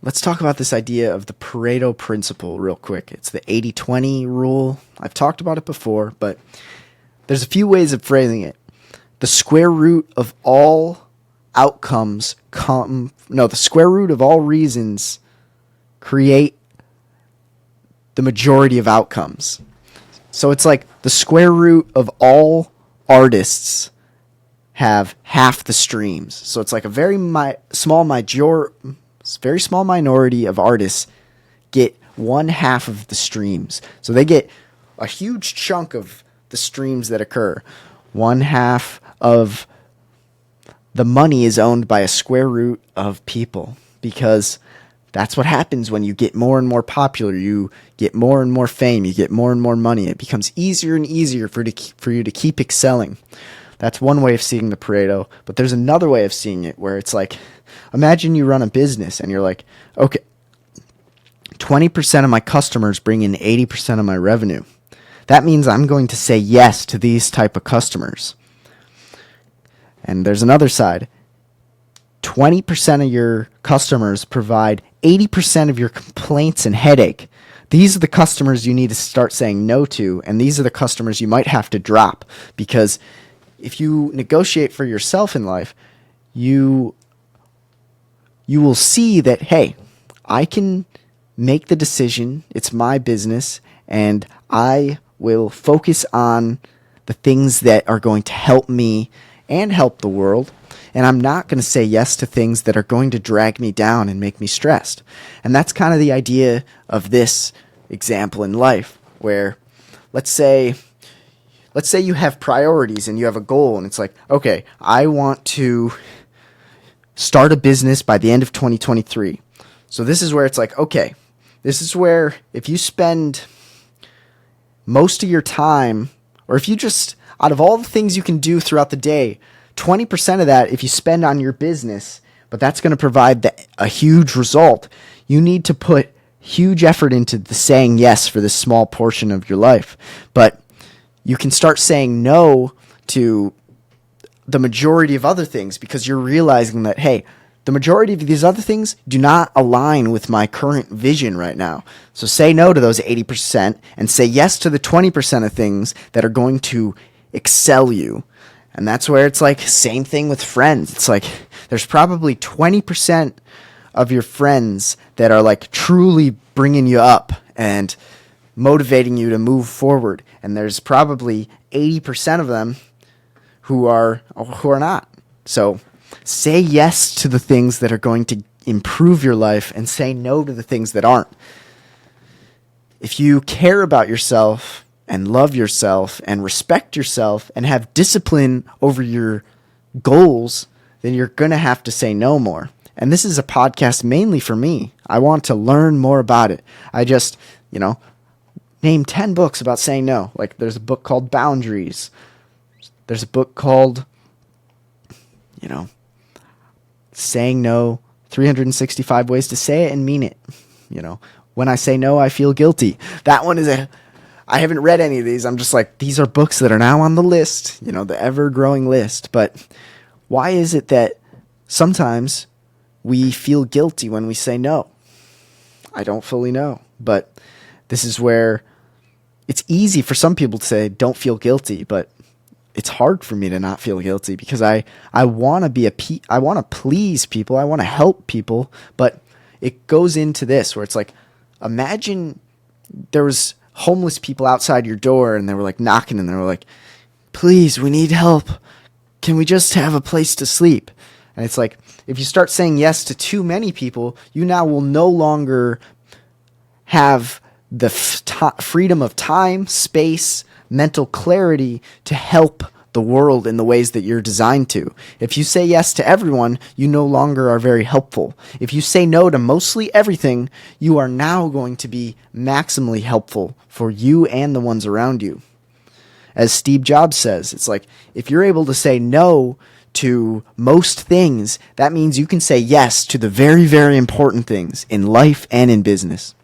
let's talk about this idea of the Pareto principle real quick. It's the 80-20 rule. I've talked about it before, but there's a few ways of phrasing it. The square root of all outcomes the square root of all reasons create the majority of outcomes. So it's like the square root of all artists have half the streams. So it's like a very small minority of artists get one half of the streams. So they get a huge chunk of the streams that occur. One half of the money is owned by a square root of people, because that's what happens when you get more and more popular. You get more and more fame. You get more and more money. It becomes easier and easier for you to keep excelling. That's one way of seeing the Pareto. But there's another way of seeing it where it's like, imagine you run a business and you're like, okay, 20% of my customers bring in 80% of my revenue. That means I'm going to say yes to these type of customers. And there's another side. 20% of your customers provide 80% of your complaints and headache. These are the customers you need to start saying no to, and these are the customers you might have to drop, because if you negotiate for yourself in life, you will see that, hey, I can make the decision. It's my business, and I will focus on the things that are going to help me and help the world. And I'm not going to say yes to things that are going to drag me down and make me stressed. And that's kind of the idea of this example in life, where let's say you have priorities and you have a goal, and it's like, okay, I want to start a business by the end of 2023. So this is where it's like, okay, this is where if you spend most of your time, or if you just, out of all the things you can do throughout the day, 20% of that, if you spend on your business, but that's going to provide a huge result, you need to put huge effort into the saying yes for this small portion of your life. But you can start saying no to the majority of other things, because you're realizing that, hey, the majority of these other things do not align with my current vision right now. So say no to those 80% and say yes to the 20% of things that are going to excel you. And that's where it's like, same thing with friends. It's like there's probably 20% of your friends that are like truly bringing you up and motivating you to move forward. And there's probably 80% of them who are not. So say yes to the things that are going to improve your life and say no to the things that aren't. If you care about yourself and love yourself and respect yourself and have discipline over your goals, then you're going to have to say no more. And this is a podcast mainly for me. I want to learn more about it. I just, name 10 books about saying no. Like there's a book called Boundaries. There's a book called, Saying No, 365 Ways to Say It and Mean It. When I say no, I feel guilty. That one is I haven't read any of these. I'm just like, these are books that are now on the list, the ever-growing list. But why is it that sometimes we feel guilty when we say no? I don't fully know. But this is where it's easy for some people to say, don't feel guilty. But it's hard for me to not feel guilty, because I want to I want to please people. I want to help people. But it goes into this where it's like, imagine there was homeless people outside your door and they were like knocking and they were like, please, we need help. Can we just have a place to sleep? And it's like, if you start saying yes to too many people, you now will no longer have the freedom of time, space, mental clarity to help the world in the ways that you're designed to. If you say yes to everyone, you no longer are very helpful. If you say no to mostly everything, you are now going to be maximally helpful for you and the ones around you. As Steve Jobs says, it's like, if you're able to say no to most things, that means you can say yes to the very, very important things in life and in business.